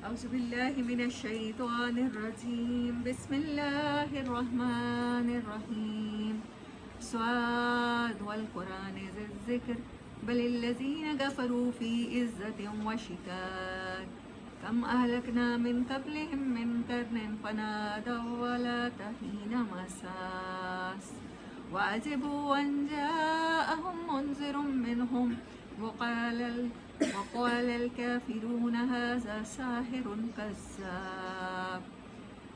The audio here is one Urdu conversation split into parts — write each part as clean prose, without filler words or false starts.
أعوذ بالله من الشيطان الرجيم بسم الله الرحمن الرحيم صاد والقرآن ذي الذكر بل الذين كفروا في عزة وشكاك كم أهلكنا من قبلهم من قرن فنادوا ولا حين مساس وعجبوا أن جاءهم منذر منهم وقال الكافرون هذا ساحر كذاب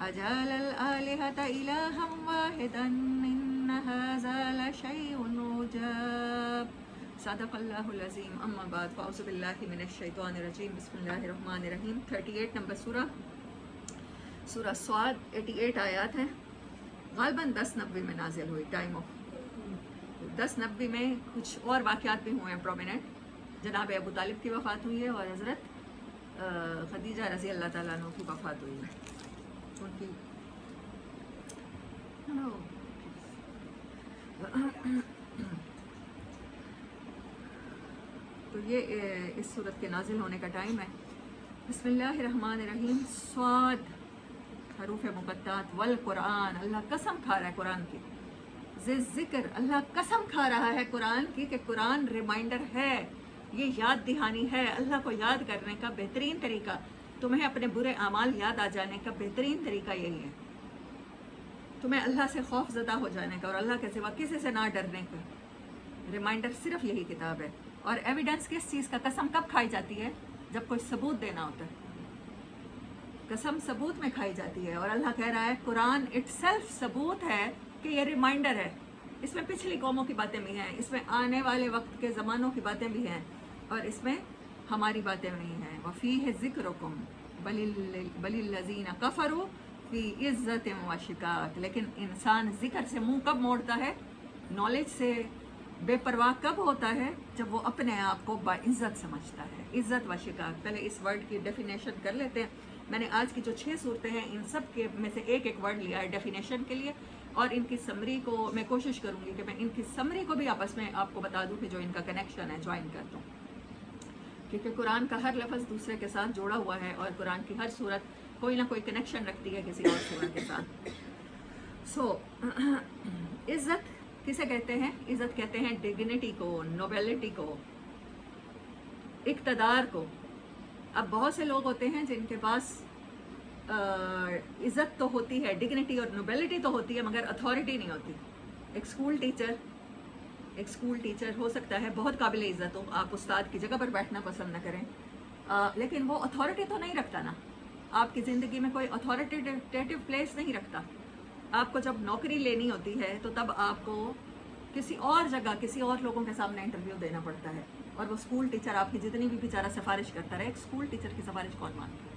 أجعل الآلهة إلها واحدا إن هذا لشيء عجاب صدق اللہ العظیم اما بعد فاعوذ باللہ من الشیطان الرجیم بسم اللہ الرحمن الرحیم 38 نمبر سورہ صاد 88 آیات ہیں. غالباً 1090 میں نازل ہوئی. ٹائم آف 1090 میں کچھ اور واقعات بھی ہوئے ہیں پرومیننٹ. جناب ابو طالب کی وفات ہوئی ہے اور حضرت خدیجہ رضی اللہ تعالیٰ عنہ کی وفات ہوئی ہے. ان کی تو یہ اس صورت کے نازل ہونے کا ٹائم ہے. بسم اللہ الرحمن الرحیم. صاد حروف مقطعات والقرآن اللہ قسم کھا رہا ہے قرآن کی. ذکر اللہ قسم کھا رہا ہے قرآن کی کہ قرآن ریمائنڈر ہے, یہ یاد دہانی ہے. اللہ کو یاد کرنے کا بہترین طریقہ, تمہیں اپنے برے اعمال یاد آ جانے کا بہترین طریقہ یہی ہے. تمہیں اللہ سے خوف زدہ ہو جانے کا اور اللہ کے سوا کسی سے نہ ڈرنے کا ریمائنڈر صرف یہی کتاب ہے. اور ایویڈنس کس چیز کا, قسم کب کھائی جاتی ہے؟ جب کوئی ثبوت دینا ہوتا ہے. قسم ثبوت میں کھائی جاتی ہے اور اللہ کہہ رہا ہے قرآن اٹ سیلف ثبوت ہے کہ یہ ریمائنڈر ہے. اس میں پچھلی قوموں کی باتیں بھی ہیں, اس میں آنے والے وقت کے زمانوں کی باتیں بھی ہیں, اور اس میں ہماری باتیں بھی ہیں. وفیہ ذکرکم بل الذین کفروا فی عزت و شقاق. لیکن انسان ذکر سے منہ کب موڑتا ہے, نالج سے بے پرواہ کب ہوتا ہے؟ جب وہ اپنے آپ کو باعزت سمجھتا ہے. عزت و شقاق. پہلے اس ورڈ کی ڈیفینیشن کر لیتے ہیں. میں نے آج کی جو 6 صورتیں ہیں ان سب کے میں سے ایک ورڈ لیا ہے ڈیفینیشن کے لیے, اور ان کی سمری کو میں کوشش کروں گی کہ میں ان کی سمری کو بھی آپس میں آپ کو بتا دوں کہ جو ان کا کنیکشن ہے جوائن کر دوں, کیونکہ قرآن کا ہر لفظ دوسرے کے ساتھ جوڑا ہوا ہے اور قرآن کی ہر صورت کوئی نہ کوئی کنیکشن رکھتی ہے کسی اور صورت کے ساتھ. عزت کسے کہتے ہیں؟ عزت کہتے ہیں ڈگنیٹی کو, نوبیلٹی کو, اقتدار کو. اب بہت سے لوگ ہوتے ہیں جن کے پاس عزت تو ہوتی ہے, ڈگنیٹی اور نوبیلٹی تو ہوتی ہے, مگر اتھارٹی نہیں ہوتی. ایک اسکول ٹیچر ہو سکتا ہے بہت قابل عزت ہو, آپ استاد کی جگہ پر بیٹھنا پسند نہ کریں, لیکن وہ اتھارٹی تو نہیں رکھتا نا. آپ کی زندگی میں کوئی اتھارٹیٹیو پلیس نہیں رکھتا. آپ کو جب نوکری لینی ہوتی ہے تو تب آپ کو کسی اور جگہ کسی اور لوگوں کے سامنے انٹرویو دینا پڑتا ہے, اور وہ اسکول ٹیچر آپ کی جتنی بھی بیچارہ سفارش کرتا رہے, ایک اسکول ٹیچر کی سفارش کون مانتا ہے؟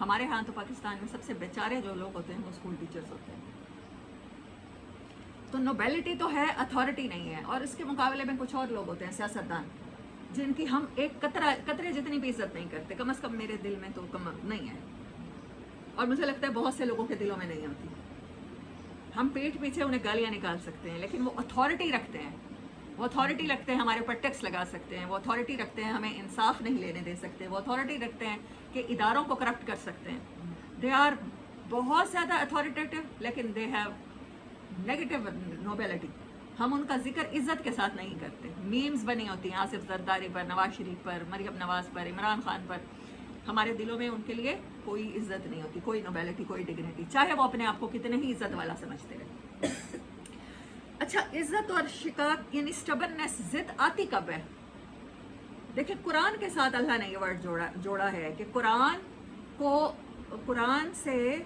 ہمارے ہاں تو پاکستان میں سب سے بیچارے جو لوگ ہوتے ہیں وہ اسکول ٹیچرز ہوتے ہیں. تو نوبیلٹی تو ہے, اتھارٹی نہیں ہے. اور اس کے مقابلے میں کچھ اور لوگ ہوتے ہیں سیاستدان, جن کی ہم ایک قطرے جتنی بھی عزت نہیں کرتے, کم از کم میرے دل میں تو کم نہیں ہے, اور مجھے لگتا ہے بہت سے لوگوں کے دلوں میں نہیں ہوتی. ہم پیٹ پیچھے انہیں گالیاں نکال سکتے ہیں, لیکن وہ اتھارٹی رکھتے ہیں. وہ اتھارٹی رکھتے ہیں ہمارے اوپر ٹیکس لگا سکتے ہیں, وہ اتھارٹی رکھتے ہیں ہمیں انصاف نہیں لینے دے سکتے, وہ اتھارٹی رکھتے ہیں کہ اداروں کو کرپٹ کر سکتے ہیں. دے آر بہت زیادہ اتھارٹیٹیو, لیکن دے ہیو نیگیٹو نوبیلٹی. ہم ان کا ذکر عزت کے ساتھ نہیں کرتے. میمز بنی ہوتی ہیں آصف زرداری پر, نواز شریف پر, مریم نواز پر, عمران خان پر. ہمارے دلوں میں ان کے لیے کوئی عزت نہیں ہوتی, کوئی نوبیلٹی, کوئی ڈگنیٹی, چاہے وہ اپنے آپ کو کتنے ہی عزت والا سمجھتے رہے. اچھا, عزت اور شقاق یعنی اسٹبرنس, ضد آتی کب ہے؟ دیکھیں قرآن کے ساتھ اللہ نے یہ ورڈ جوڑا ہے کہ قرآن سے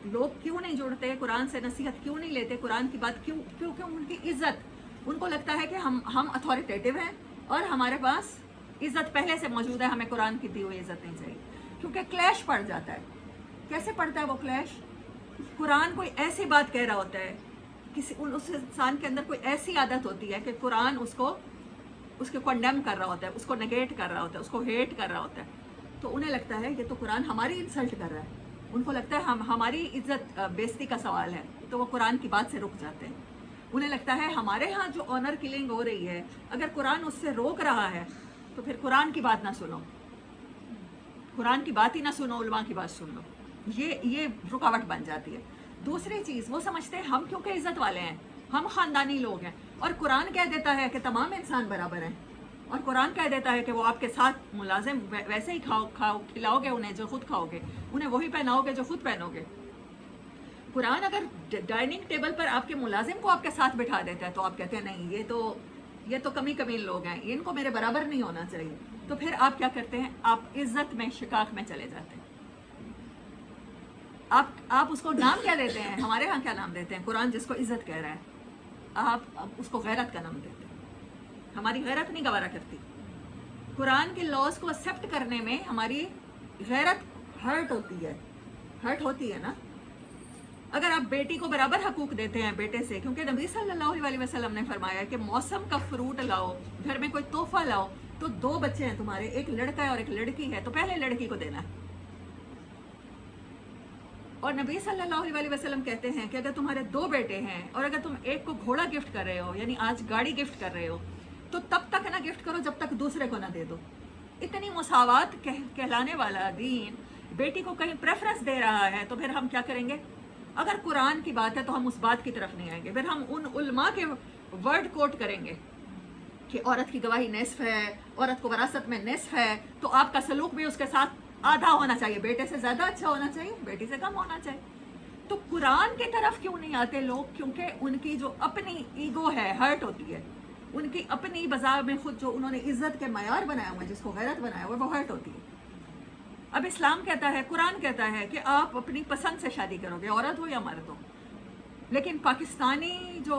لوگ کیوں نہیں جڑتے, قرآن سے نصیحت کیوں نہیں لیتے, قرآن کی بات کیوں ان کی عزت, ان کو لگتا ہے کہ ہم اتھارٹیٹیو ہیں اور ہمارے پاس عزت پہلے سے موجود ہے, ہمیں قرآن کی دی ہوئی عزت نہیں چاہیے. کیونکہ کلیش پڑ جاتا ہے. کیسے پڑتا ہے وہ کلیش؟ قرآن کوئی ایسی بات کہہ رہا ہوتا ہے, اس انسان کے اندر کوئی ایسی عادت ہوتی ہے کہ قرآن اس کو کنڈیم کر رہا ہوتا ہے, اس کو نگیٹ کر رہا ہوتا ہے, اس کو ہیٹ کر رہا ہوتا ہے. تو انہیں لگتا ہے یہ تو قرآن ہماری انسلٹ کر رہا ہے, ان کو لگتا ہے ہماری عزت بےزتی کا سوال ہے, تو وہ قرآن کی بات سے رک جاتے ہیں. انہیں لگتا ہے ہمارے ہاں جو آنر کلنگ ہو رہی ہے, اگر قرآن اس سے روک رہا ہے تو پھر قرآن کی بات نہ سنو. قرآن کی بات ہی نہ سنو، علماء کی بات سن لو، یہ رکاوٹ بن جاتی ہے۔ دوسری چیز، وہ سمجھتے ہیں ہم کیونکہ عزت والے ہیں، ہم خاندانی لوگ ہیں، اور قرآن کہہ دیتا ہے کہ تمام انسان برابر ہیں، اور قرآن کہہ دیتا ہے کہ وہ آپ کے ساتھ ملازم ویسے ہی کھلاؤ گے انہیں جو خود کھاؤ گے، انہیں وہی پہناؤ گے جو خود پہنو گے۔ قرآن اگر ڈائننگ ٹیبل پر آپ کے ملازم کو آپ کے ساتھ بٹھا دیتا ہے تو آپ کہتے ہیں نہیں، یہ تو کمی لوگ ہیں، ان کو میرے برابر نہیں ہونا چاہیے، تو پھر آپ کیا کرتے ہیں؟ آپ عزت میں شکاک میں چلے جاتے ہیں۔ آپ اس کو نام کیا دیتے ہیں؟ ہمارے ہاں کیا نام دیتے ہیں؟ قرآن جس کو عزت کہہ رہا ہے، آپ اس کو غیرت کا نام دیتے ہیں۔ ہماری غیرت نہیں گوارا کرتی۔ قرآن کے لاز کو ایکسیپٹ کرنے میں ہماری غیرت ہرٹ ہوتی ہے نا۔ اگر آپ بیٹی کو برابر حقوق دیتے ہیں بیٹے سے، کیونکہ نبی صلی اللہ علیہ وسلم نے فرمایا کہ موسم کا فروٹ لاؤ، گھر میں کوئی تحفہ لاؤ، تو 2 بچے ہیں تمہارے، ایک لڑکا ہے اور ایک لڑکی ہے، تو پہلے لڑکی کو دینا ہے۔ اور نبی صلی اللہ علیہ وسلم کہتے ہیں کہ اگر تمہارے 2 بیٹے ہیں اور اگر تم ایک کو گھوڑا گفٹ کر رہے ہو، یعنی آج گاڑی گفٹ کر رہے ہو، تو تب تک نہ گفٹ کرو جب تک دوسرے کو نہ دے دو۔ اتنی مساوات کہلانے والا دین بیٹی کو کہیں پریفرنس دے رہا ہے، تو پھر ہم کیا کریں گے؟ اگر قرآن کی بات ہے تو ہم اس بات کی طرف نہیں آئیں گے، پھر ہم ان علماء کے ورڈ کوٹ کریں گے کہ عورت کی گواہی نصف ہے، عورت کو وراثت میں نصف ہے، تو آپ کا سلوک بھی اس کے ساتھ آدھا ہونا چاہیے، بیٹے سے زیادہ اچھا ہونا چاہیے، بیٹی سے کم ہونا چاہیے۔ تو قرآن کی طرف کیوں نہیں آتے لوگ؟ کیونکہ ان کی جو اپنی ایگو ہے ہرٹ ہوتی ہے، ان کی اپنی بازار میں خود جو انہوں نے عزت کے معیار بنایا ہوا ہے، جس کو غیرت بنایا ہوا ہے، وہ ہرٹ ہوتی ہے۔ اب اسلام کہتا ہے، قرآن کہتا ہے کہ آپ اپنی پسند سے شادی کرو گے، عورت ہو یا مرد ہو، لیکن پاکستانی جو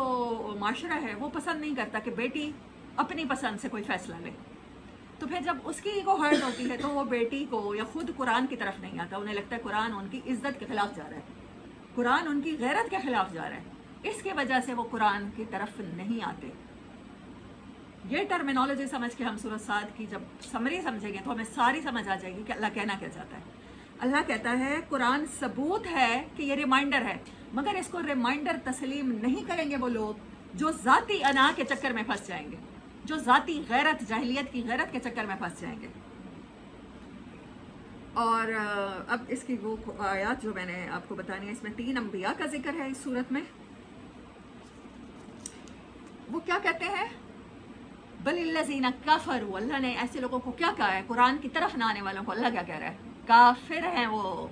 معاشرہ ہے وہ پسند نہیں کرتا کہ بیٹی اپنی پسند سے کوئی فیصلہ لے۔ تو پھر جب اس کی ایگو ہرٹ ہوتی ہے تو وہ بیٹی کو یا خود قرآن کی طرف نہیں آتا، انہیں لگتا ہے قرآن ان کی عزت کے خلاف جا رہا ہے، قرآن ان کی غیرت کے خلاف جا رہا ہے، اس کی وجہ سے وہ قرآن کی طرف نہیں آتے۔ یہ ٹرمینالوجی سمجھ کے ہم سورۃ صاد کی جب سمری سمجھیں گے تو ہمیں ساری سمجھ آ جائے گی کہ اللہ کہنا کیا چاہتا ہے۔ اللہ کہتا ہے قرآن ثبوت ہے کہ یہ ریمائنڈر ہے، مگر اس کو ریمائنڈر تسلیم نہیں کریں گے وہ لوگ جو ذاتی انا کے چکر میں پھنس جائیں گے، جو ذاتی غیرت، جاہلیت کی غیرت کے چکر میں پھنس جائیں گے۔ اور اب اس کی وہ آیات جو میں نے آپ کو بتانی ہے، اس میں 3 انبیاء کا ذکر ہے اس صورت میں۔ وہ کیا کہتے ہیں؟ بل الذین کفروا، اللہ نے ایسے لوگوں کو کیا کہا ہے؟ قرآن کی طرف نہ آنے والوں کو اللہ کیا کہہ رہا ہے؟ کافر ہیں وہ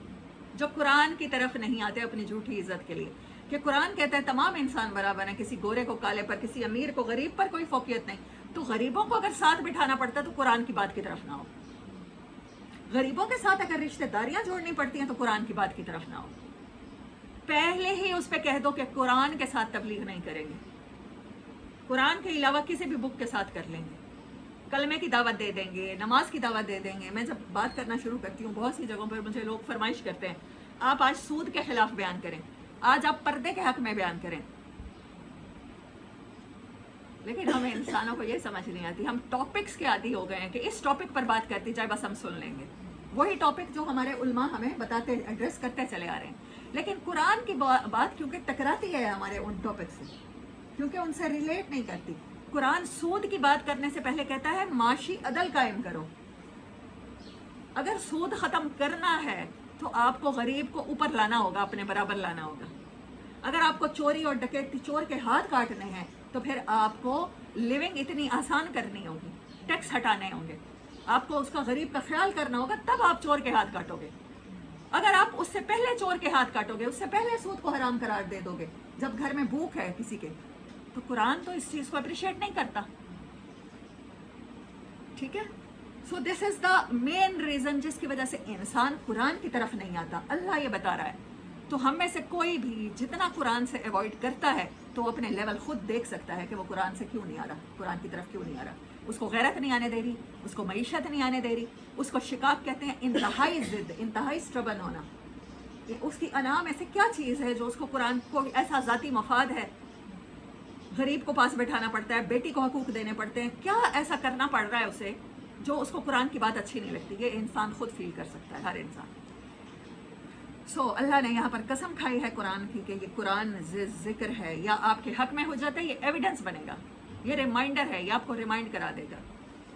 جو قرآن کی طرف نہیں آتے اپنی جھوٹی عزت کے لیے، کہ قرآن کہتا ہے تمام انسان برابر ہیں، کسی گورے کو کالے پر، کسی امیر کو غریب پر کوئی فوقیت نہیں۔ تو غریبوں کو اگر ساتھ بٹھانا پڑتا تو قرآن کی بات کی طرف نہ ہو، غریبوں کے ساتھ اگر رشتہ داریاں جوڑنی پڑتی ہیں تو قرآن کی بات کی طرف نہ ہو۔ پہلے ہی اس پہ کہہ دو کہ قرآن کے ساتھ تبلیغ نہیں کریں گے، قرآن کے علاوہ کسی بھی بک کے ساتھ کر لیں گے، کلمے کی دعوت دے دیں گے، نماز کی دعوت دے دیں گے۔ میں جب بات کرنا شروع کرتی ہوں بہت سی جگہوں پر مجھے لوگ فرمائش کرتے ہیں آپ آج سود کے خلاف بیان کریں، آج آپ پردے کے حق میں بیان کریں، لیکن ہمیں انسانوں کو یہ سمجھ نہیں آتی، ہم ٹاپکس کے عادی ہو گئے ہیں کہ اس ٹاپک پر بات کرتی جائے بس ہم سن لیں گے، وہی ٹاپک جو ہمارے علماء ہمیں بتاتے ایڈریس کرتے چلے آ رہے ہیں، لیکن قرآن کی بات کیونکہ ٹکراتی ہے ہمارے ان ٹاپک سے، کیونکہ ان سے ریلیٹ نہیں کرتی۔ قرآن سود کی بات کرنے سے پہلے کہتا ہے معاشی عدل قائم کرو۔ اگر سود ختم کرنا ہے تو آپ کو غریب کو اوپر لانا ہوگا، اپنے برابر لانا ہوگا۔ اگر آپ کو چوری اور ڈکیتی، چور کے ہاتھ کاٹنے ہیں تو پھر آپ کو لیونگ اتنی آسان کرنی ہوگی، ٹیکس ہٹانے ہوں گے، آپ کو اس کا غریب کا خیال کرنا ہوگا، تب آپ چور کے ہاتھ کاٹو گے۔ اگر آپ اس سے پہلے چور کے ہاتھ کاٹو گے، اس سے پہلے سود کو حرام قرار دے دو گے جب گھر میں بھوک ہے کسی کے، تو قرآن تو اس چیز کو اپریشیٹ نہیں کرتا۔ ٹھیک ہے، سو دس از دا مین ریزن جس کی وجہ سے انسان قرآن کی طرف نہیں آتا۔ اللہ یہ بتا رہا ہے، تو ہم میں سے کوئی بھی جتنا قرآن سے ایوائڈ کرتا ہے تو وہ اپنے لیول خود دیکھ سکتا ہے کہ وہ قرآن سے کیوں نہیں آ رہا، قرآن کی طرف کیوں نہیں آ رہا۔ اس کو غیرت نہیں آنے دے رہی، اس کو معیشت نہیں آنے دے رہی، اس کو شقاق کہتے ہیں، انتہائی ضد، انتہائی اسٹربن ہونا۔ اس کی انا میں سے کیا چیز ہے جو اس کو قرآن کو ایسا ذاتی مفاد ہے، غریب کو پاس بٹھانا پڑتا ہے، بیٹی کو حقوق دینے پڑتے ہیں، کیا ایسا کرنا پڑ رہا ہے اسے جو اس کو قرآن کی بات اچھی نہیں لگتی؟ یہ انسان خود فیل کر سکتا ہے، ہر انسان۔ سو اللہ نے یہاں پر قسم کھائی ہے قرآن کی کہ یہ قرآن ذکر ہے، یا آپ کے حق میں ہو جاتا ہے، یہ ایویڈنس بنے گا، یہ ریمائنڈر ہے، یہ آپ کو ریمائنڈ کرا دے گا۔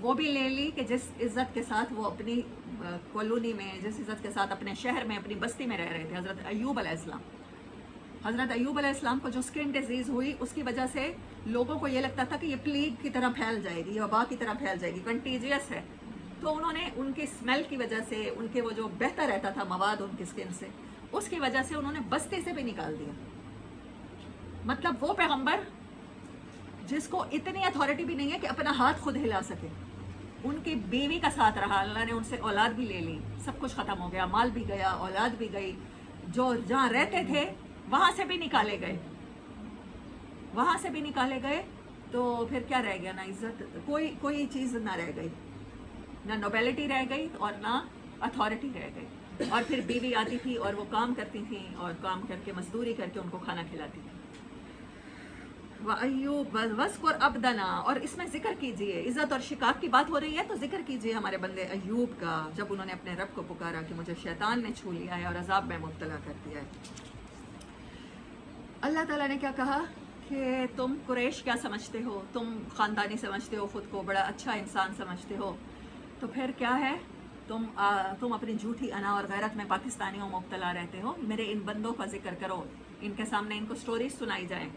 وہ بھی لے لی کہ جس عزت کے ساتھ وہ اپنی کالونی میں، جس عزت کے ساتھ اپنے شہر میں، اپنی بستی میں رہ رہے تھے. حضرت ایوب علیہ السلام، حضرت ایوب علیہ السلام کو جو اسکن ڈیزیز ہوئی، اس کی وجہ سے لوگوں کو یہ لگتا تھا کہ یہ پلیگ کی طرح پھیل جائے گی، وبا کی طرح پھیل جائے گی، کنٹیجیس ہے. تو انہوں نے ان کی اسمیل کی وجہ سے، ان کے وہ جو بہتا رہتا تھا مواد ان کی اسکن سے، اس کی وجہ سے انہوں نے بستی سے بھی نکال دیا. مطلب وہ پیغمبر جس کو اتنی اتھارٹی بھی نہیں ہے کہ اپنا ہاتھ خود ہلا سکے، ان کی بیوی کا ساتھ رہا، اللہ نے ان سے اولاد بھی لے لی، سب کچھ ختم ہو گیا، مال بھی گیا، اولاد بھی گئی، جو جہاں رہتے تھے وہاں سے بھی نکالے گئے، وہاں سے بھی نکالے گئے. تو پھر کیا رہ گیا؟ نہ عزت، کوئی چیز نہ رہ گئی، نہ نوبیلٹی رہ گئی اور نہ اتھارٹی رہ گئی. اور پھر بیوی آتی تھی اور وہ کام کرتی تھیں، اور کام کر کے مزدوری کر کے ان کو کھانا کھلاتی تھی. وَأَيُّوبَ وَاذْكُرْ عَبْدَنَا، اور اس میں ذکر کیجئے، عزت اور شقاق کی بات ہو رہی ہے تو ذکر کیجئے ہمارے بندے ایوب کا، جب انہوں نے اپنے رب کو پکارا کہ مجھے شیطان نے چھو لیا ہے اور عذاب میں مبتلا کر دیا ہے. اللہ تعالیٰ نے کیا کہا کہ تم قریش کیا سمجھتے ہو، تم خاندانی سمجھتے ہو، خود کو بڑا اچھا انسان سمجھتے ہو، تو پھر کیا ہے، تم اپنی جھوٹی انا اور غیرت میں پاکستانیوں مبتلا رہتے ہو. میرے ان بندوں کا ذکر کرو، ان کے سامنے ان کو سٹوریز سنائی جائیں،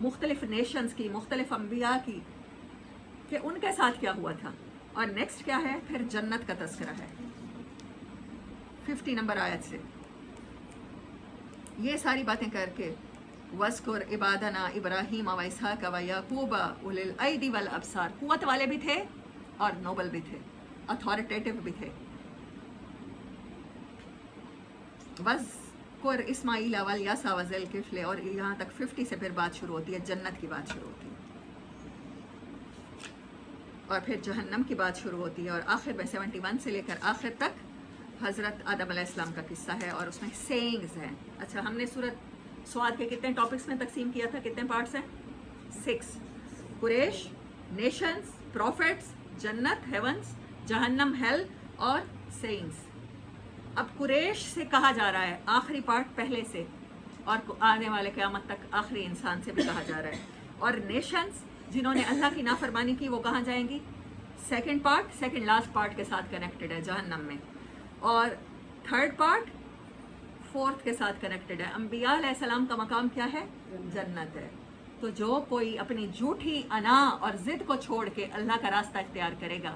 مختلف نیشنز کی، مختلف انبیاء کی، کہ ان کے ساتھ کیا ہوا تھا. اور نیکسٹ کیا ہے، پھر جنت کا تذکرہ ہے 50 نمبر آیت سے. یہ ساری باتیں کر کے وَاذْكُرْ عِبَادَنَا إِبْرَاهِيمَ وَإِسْحَاقَ وَيَعْقُوبَ أُولِي الْأَيْدِ وَالْأَبْصَارِ، قوت والے بھی تھے اور نوبل بھی تھے، اتھارٹیٹو بھی تھے. وَاذْكُرْ إِسْمَاعِيلَ وَالْيَسَعَ وَذِي الْكِفْلِ، اور یہاں تک 50 سے پھر بات شروع ہوتی ہے، جنت کی بات شروع ہوتی ہے، اور پھر جہنم کی بات شروع ہوتی ہے، اور آخر میں 71 سے لے کر آخر تک حضرت آدم علیہ السلام کا قصہ ہے، اور اس میں سینگز ہیں. اچھا، ہم نے سورت سواد کے کتنے ٹاپکس میں تقسیم کیا تھا، کتنے پارٹس ہیں؟ 6. قریش، نیشنز، پروفٹس، جنت، ہیونز، جہنم، ہیل، اور سینگز. اب قریش سے کہا جا رہا ہے آخری پارٹ پہلے سے، اور آنے والے قیامت تک آخری انسان سے بھی کہا جا رہا ہے. اور نیشنز جنہوں نے اللہ کی نافرمانی کی وہ کہاں جائیں گی؟ Second part, second last part کے ساتھ کنیکٹڈ ہے، جہنم میں. اور تھرڈ پارٹ فورتھ کے ساتھ کنیکٹڈ ہے. انبیاء علیہ السلام کا مقام کیا ہے؟ جنت ہے. تو جو کوئی اپنی جھوٹی انا اور ضد کو چھوڑ کے اللہ کا راستہ اختیار کرے گا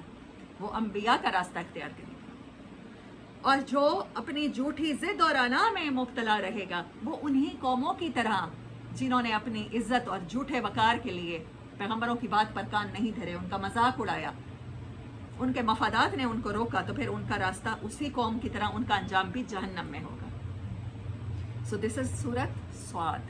وہ انبیاء کا راستہ اختیار کرے گا، اور جو اپنی جھوٹی ضد اور انا میں مبتلا رہے گا وہ انہی قوموں کی طرح جنہوں نے اپنی عزت اور جھوٹے وقار کے لیے پیغمبروں کی بات پر کان نہیں دھرے، ان کا مذاق اڑایا، ان کے مفادات نے ان کو روکا، تو پھر ان کا راستہ اسی قوم کی طرح ان کا انجام بھی جہنم میں ہوگا. سو دس از سورت صاد.